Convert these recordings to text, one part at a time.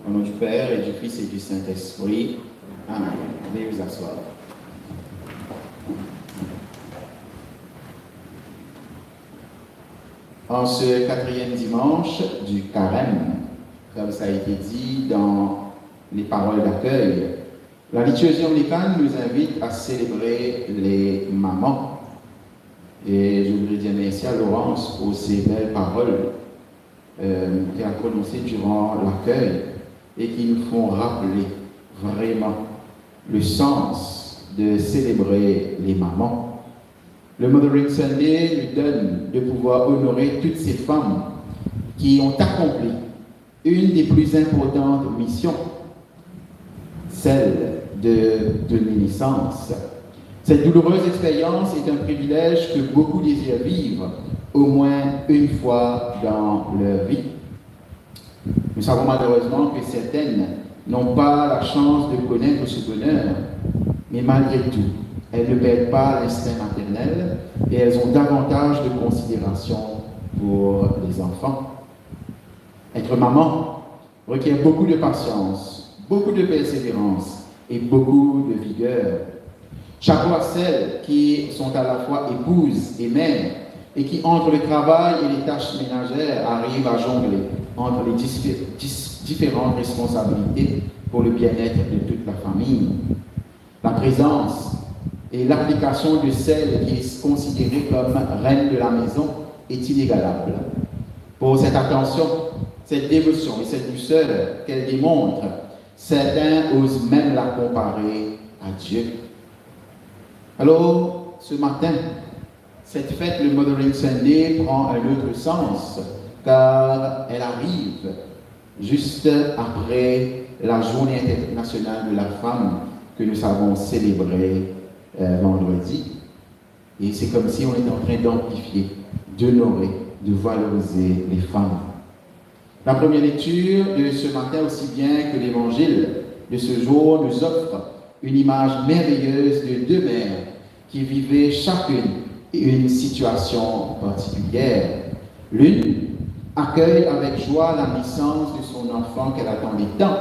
Au nom du Père et du Fils et du Saint-Esprit. Amen. Veuillez vous asseoir. En ce 4e dimanche du Carême, comme ça a été dit dans les paroles d'accueil, la liturgie anglicane nous invite à célébrer les mamans. Et je voudrais dire merci à Laurence pour ces belles paroles qu'elle a prononcées durant l'accueil et qui nous font rappeler vraiment le sens de célébrer les mamans. Le Mothering Sunday nous donne de pouvoir honorer toutes ces femmes qui ont accompli une des plus importantes missions, celle de donner naissance. Cette douloureuse expérience est un privilège que beaucoup désirent vivre au moins une fois dans leur vie. Nous savons malheureusement que certaines n'ont pas la chance de connaître ce bonheur, mais malgré tout, elles ne perdent pas l'instinct maternel et elles ont davantage de considération pour les enfants. Être maman requiert beaucoup de patience, beaucoup de persévérance et beaucoup de vigueur. Chapeau à celles qui sont à la fois épouses et mères et qui, entre le travail et les tâches ménagères, arrivent à jongler entre les différentes responsabilités pour le bien-être de toute la famille. La présence et l'application de celle qui est considérée comme reine de la maison est inégalable. Pour cette attention, cette dévotion et cette douceur qu'elle démontre, certains osent même la comparer à Dieu. Alors, ce matin, cette fête, le Mothering Sunday, prend un autre sens, car elle arrive juste après la Journée internationale de la femme que nous avons célébrée vendredi. Et c'est comme si on était en train d'amplifier, d'honorer, de valoriser les femmes. La première lecture de ce matin, aussi bien que l'évangile de ce jour, nous offre une image merveilleuse de deux mères qui vivaient chacune une situation particulière. L'une accueille avec joie la naissance de son enfant qu'elle attendait tant.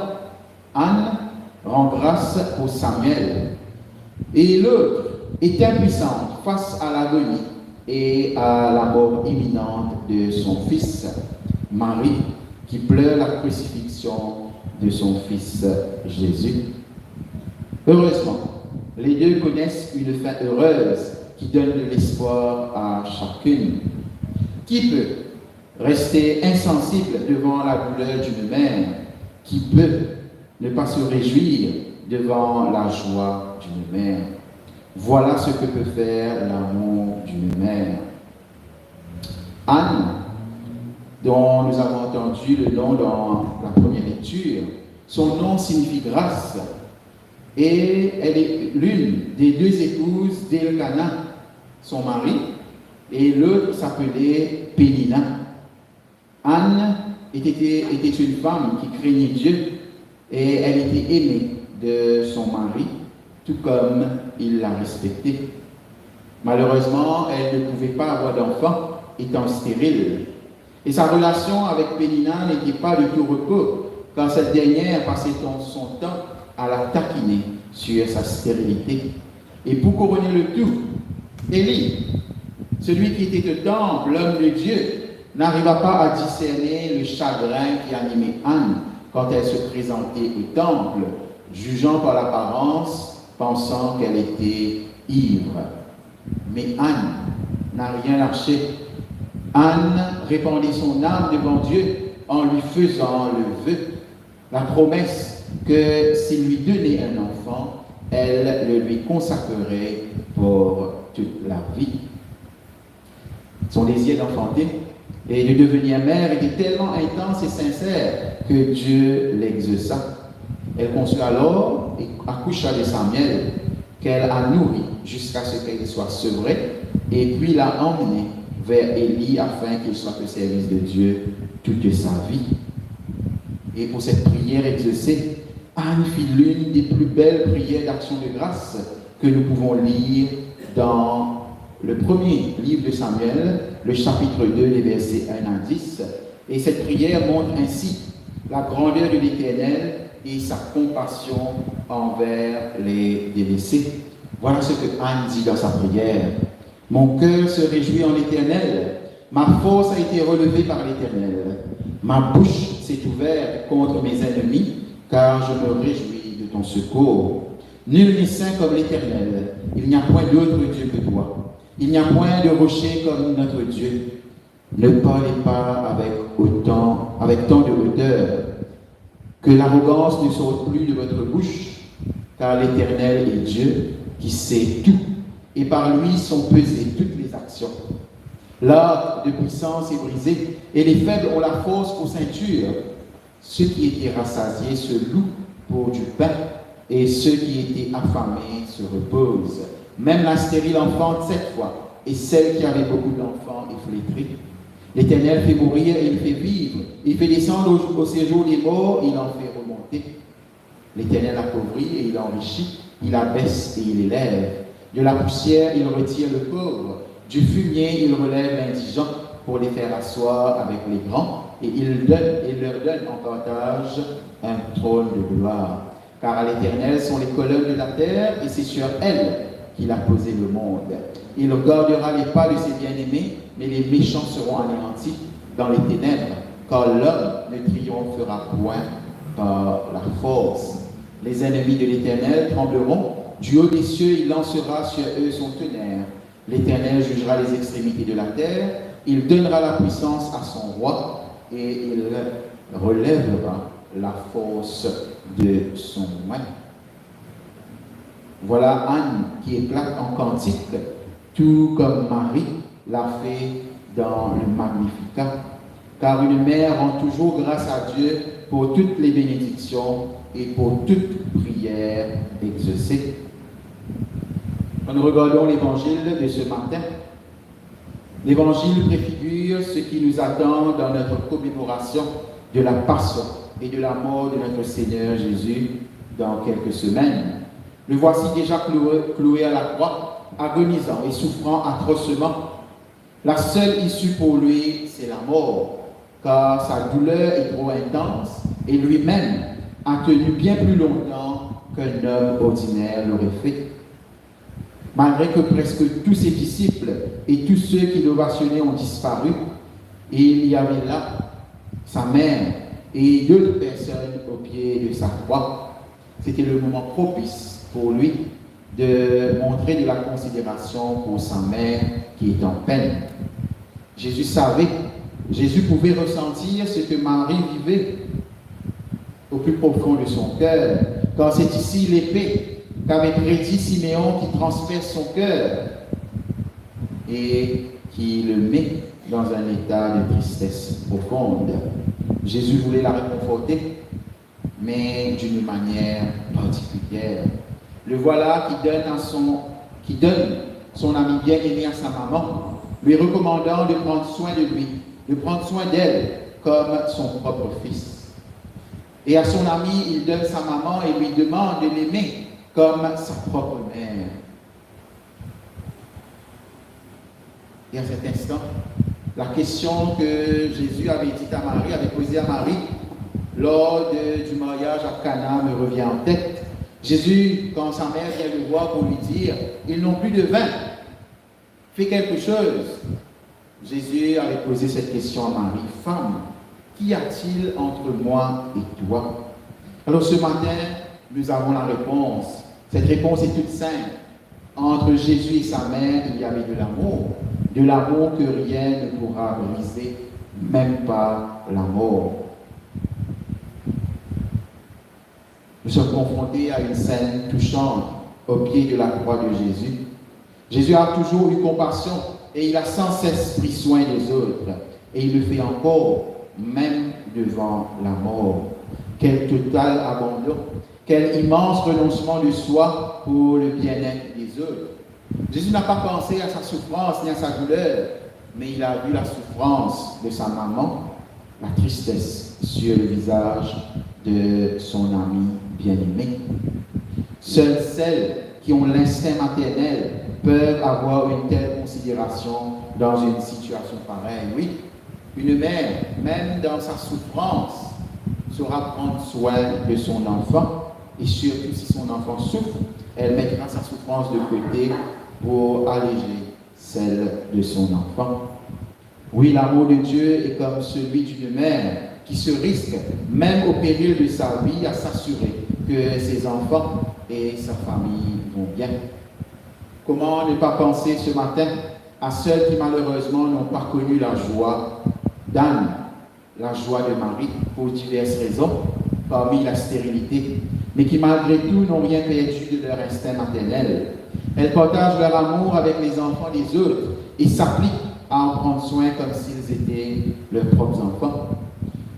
Anne rend grâce pour Samuel. Et l'autre est impuissante face à l'agonie et à la mort imminente de son fils. Marie, qui pleure la crucifixion de son fils Jésus. Heureusement, les deux connaissent une fin heureuse qui donne de l'espoir à chacune. Qui peut rester insensible devant la douleur d'une mère? Qui peut ne pas se réjouir devant la joie d'une mère? Voilà ce que peut faire l'amour d'une mère. Anne, dont nous avons entendu le nom dans la première lecture, son nom signifie grâce. Et elle est l'une des deux épouses d'Elkana, son mari, et l'autre s'appelait Pénina. Anne était une femme qui craignait Dieu et elle était aimée de son mari, tout comme il la respectait. Malheureusement, elle ne pouvait pas avoir d'enfant, étant stérile. Et sa relation avec Pénina n'était pas de tout repos, car cette dernière passait son temps à la taquiner sur sa stérilité. Et pour couronner le tout, Élie, celui qui était au temple, l'homme de Dieu, n'arriva pas à discerner le chagrin qui animait Anne quand elle se présentait au temple, jugeant par l'apparence, pensant qu'elle était ivre. Mais Anne n'a rien lâché. Anne répandait son âme devant Dieu en lui faisant le vœu, la promesse que s'il lui donnait un enfant, elle le lui consacrerait pour toute la vie. Son désir d'enfanter et de devenir mère était tellement intense et sincère que Dieu l'exauça. Elle conçut alors et accoucha de Samuel, qu'elle a nourri jusqu'à ce qu'elle soit sevrée, et puis l'a emmené vers Élie afin qu'il soit au service de Dieu toute sa vie. Et pour cette prière exaucée, Anne fit l'une des plus belles prières d'action de grâce que nous pouvons lire dans le premier livre de Samuel, le chapitre 2, les versets 1 à 10. Et cette prière montre ainsi la grandeur de l'Éternel et sa compassion envers les délaissés. Voilà ce que Anne dit dans sa prière. Mon cœur se réjouit en l'Éternel. Ma force a été relevée par l'Éternel. Ma bouche s'est ouverte contre mes ennemis, car je me réjouis de ton secours. Nul n'est saint comme l'Éternel. Il n'y a point d'autre Dieu que toi. Il n'y a point de rocher comme notre Dieu. Ne parlez pas avec tant de hauteur. Que l'arrogance ne sorte plus de votre bouche, car l'Éternel est Dieu qui sait tout, et par lui sont pesées toutes les actions. L'arc de puissance est brisé, et les faibles ont la force pour ceinture. Ceux qui étaient rassasiés se louent pour du pain, et ceux qui étaient affamés se reposent. Même la stérile enfante 7 fois, et celle qui avait beaucoup d'enfants est flétrie. L'Éternel fait mourir et il fait vivre. Il fait descendre au séjour des morts et il en fait remonter. L'Éternel appauvrit et il enrichit. Il abaisse et il élève. De la poussière, il retire le pauvre. Du fumier, il relève l'indigent pour les faire asseoir avec les grands. Et il leur donne en partage un trône de gloire. Car à l'Éternel sont les colonnes de la terre et c'est sur elles qu'il a posé le monde. Il gardera les pas de ses bien-aimés, mais les méchants seront anéantis dans les ténèbres, car l'homme ne triomphera point par la force. Les ennemis de l'Éternel trembleront, du haut des cieux il lancera sur eux son tonnerre. L'Éternel jugera les extrémités de la terre, il donnera la puissance à son roi, et il relèvera la force de son main. Voilà Anne qui éclate en cantique, tout comme Marie l'a fait dans le Magnificat. Car une mère rend toujours grâce à Dieu pour toutes les bénédictions et pour toute prière exaucée. Quand nous regardons l'évangile de ce matin, l'évangile préfigure ce qui nous attend dans notre commémoration de la Passion et de la mort de notre Seigneur Jésus dans quelques semaines. Le voici déjà cloué à la croix, agonisant et souffrant atrocement. La seule issue pour lui, c'est la mort, car sa douleur est trop intense et lui-même a tenu bien plus longtemps qu'un homme ordinaire l'aurait fait. Malgré que presque tous ses disciples et tous ceux qui l'ovationnaient ont disparu, il y avait là sa mère et d'autres personnes au pied de sa croix. C'était le moment propice pour lui de montrer de la considération pour sa mère qui est en peine. Jésus savait, Jésus pouvait ressentir ce que Marie vivait au plus profond de son cœur, car c'est ici l'épée qu'avait prédit Siméon qui transperce son cœur et qui le met dans un état de tristesse profonde. Jésus voulait la réconforter, mais d'une manière particulière. Le voilà qui donne son ami bien-aimé à sa maman, lui recommandant de prendre soin de lui, de prendre soin d'elle comme son propre fils. Et à son ami, il donne sa maman et lui demande de l'aimer comme sa propre mère. Et à cet instant, la question que Jésus avait dit à Marie, avait posée à Marie lors du mariage à Cana me revient en tête. Jésus, quand sa mère vient le voir pour lui dire « Ils n'ont plus de vin, fais quelque chose ». Jésus avait posé cette question à Marie « Femme, qu'y a-t-il entre moi et toi ?» Alors ce matin, nous avons la réponse. Cette réponse est toute simple. Entre Jésus et sa mère, il y avait de l'amour que rien ne pourra briser, même pas la mort. Nous sommes confrontés à une scène touchante au pied de la croix de Jésus. Jésus a toujours eu compassion et il a sans cesse pris soin des autres. Et il le fait encore, même devant la mort. Quel total abandon, quel immense renoncement de soi pour le bien-être des autres. Jésus n'a pas pensé à sa souffrance ni à sa douleur, mais il a vu la souffrance de sa maman, la tristesse sur le visage de son ami bien-aimé. Seules celles qui ont l'instinct maternel peuvent avoir une telle considération dans une situation pareille. Oui, une mère, même dans sa souffrance, saura prendre soin de son enfant, et surtout si son enfant souffre, elle mettra sa souffrance de côté pour alléger celle de son enfant. Oui, l'amour de Dieu est comme celui d'une mère qui se risque, même au péril de sa vie, à s'assurer que ses enfants et sa famille vont bien. Comment ne pas penser ce matin à ceux qui malheureusement n'ont pas connu la joie d'Anne, la joie de Marie, pour diverses raisons, parmi la stérilité, mais qui malgré tout n'ont rien perdu de leur instinct maternel. Elles partagent leur amour avec les enfants des autres et s'appliquent à en prendre soin comme s'ils étaient leurs propres enfants.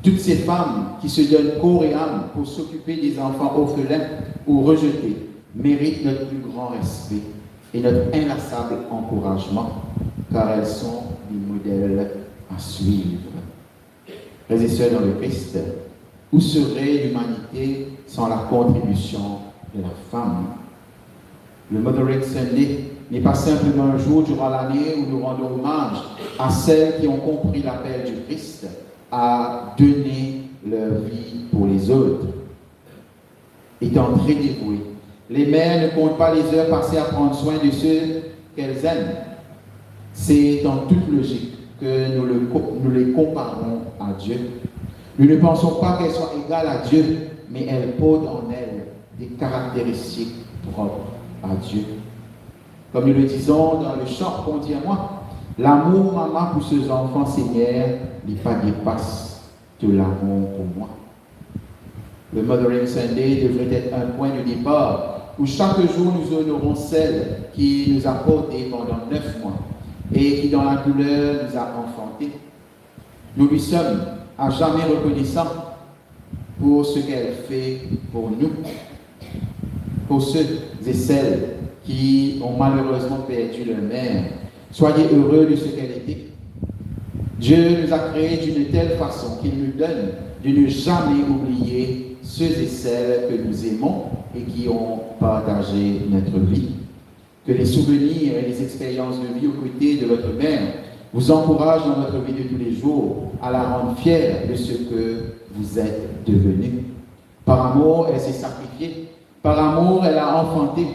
Toutes ces femmes qui se donnent corps et âme pour s'occuper des enfants orphelins ou rejetés méritent notre plus grand respect et notre inlassable encouragement, car elles sont des modèles à suivre. Frères et sœurs dans le Christ, où serait l'humanité sans la contribution de la femme? Le Mothering Sunday n'est pas simplement un jour durant l'année où nous rendons hommage à celles qui ont compris l'appel du Christ à donner leur vie pour les autres. Étant très dévouées, les mères ne comptent pas les heures passées à prendre soin de ceux qu'elles aiment. C'est en toute logique que nous les comparons à Dieu. Nous ne pensons pas qu'elles soient égales à Dieu, mais elles portent en elles des caractéristiques propres à Dieu. Comme nous le disons dans le chant qu'on dit à moi, l'amour maman pour ses enfants, Seigneur, n'est pas dépasse de l'amour pour moi. Le Mothering Sunday devrait être un point de départ où chaque jour nous honorons celle qui nous a portés pendant 9 mois et qui dans la douleur nous a enfantés. Nous lui sommes à jamais reconnaissants pour ce qu'elle fait pour nous. Pour ceux et celles qui ont malheureusement perdu leur mère, soyez heureux de ce qu'elle était. Dieu nous a créés d'une telle façon qu'il nous donne de ne jamais oublier ceux et celles que nous aimons et qui ont partagé notre vie. Que les souvenirs et les expériences de vie aux côtés de votre mère vous encouragent dans votre vie de tous les jours à la rendre fière de ce que vous êtes devenu. Par amour, elle s'est sacrifiée. Par amour, elle a enfanté.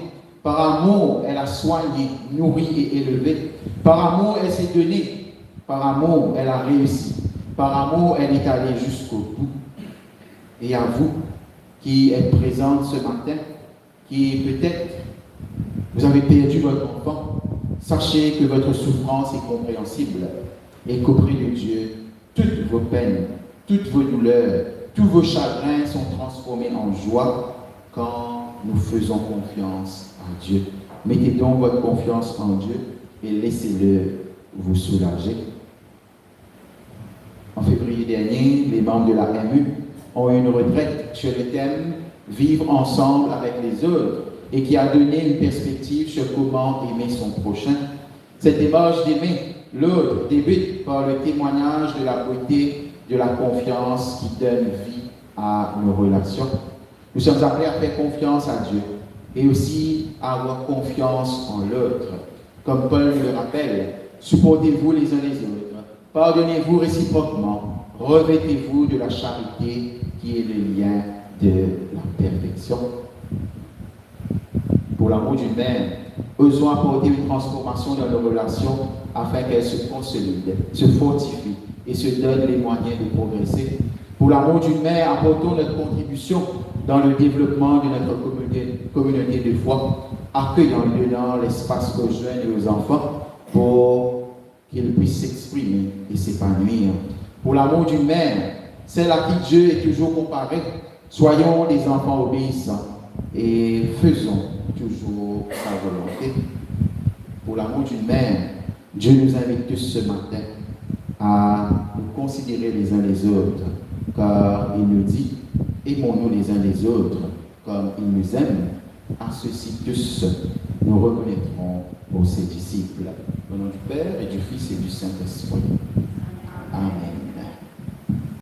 Par amour, elle a soigné, nourri et élevé. Par amour, elle s'est donnée. Par amour, elle a réussi. Par amour, elle est allée jusqu'au bout. Et à vous, qui êtes présente ce matin, qui peut-être vous avez perdu votre enfant, sachez que votre souffrance est compréhensible et qu'auprès de Dieu, toutes vos peines, toutes vos douleurs, tous vos chagrins sont transformés en joie quand nous faisons confiance à Dieu. Mettez donc votre confiance en Dieu et laissez-le vous soulager. En février dernier, les membres de la MU ont eu une retraite sur le thème « Vivre ensemble avec les autres » et qui a donné une perspective sur comment aimer son prochain. Cette démarche d'aimer l'autre débute par le témoignage de la beauté, de la confiance qui donne vie à nos relations. Nous sommes appelés à faire confiance à Dieu et aussi à avoir confiance en l'autre. Comme Paul nous le rappelle, supportez-vous les uns les autres, pardonnez-vous réciproquement, revêtez-vous de la charité qui est le lien de la perfection. Pour l'amour d'une mère, osons apporter une transformation dans nos relations afin qu'elles se consolident, se fortifient et se donnent les moyens de progresser. Pour l'amour d'une mère, apportons notre contribution dans le développement de notre communauté de foi, accueillant et donnant l'espace aux jeunes et aux enfants pour qu'ils puissent s'exprimer et s'épanouir. Pour l'amour d'une mère, celle à qui Dieu est toujours comparé, soyons des enfants obéissants et faisons toujours sa volonté. Pour l'amour d'une mère, Dieu nous invite tous ce matin à nous considérer les uns les autres, car il nous dit « Aimons-nous les uns les autres comme il nous aime. À ceux-ci tous, nous reconnaîtrons pour ses disciples. » Au nom du Père et du Fils et du Saint-Esprit. Amen.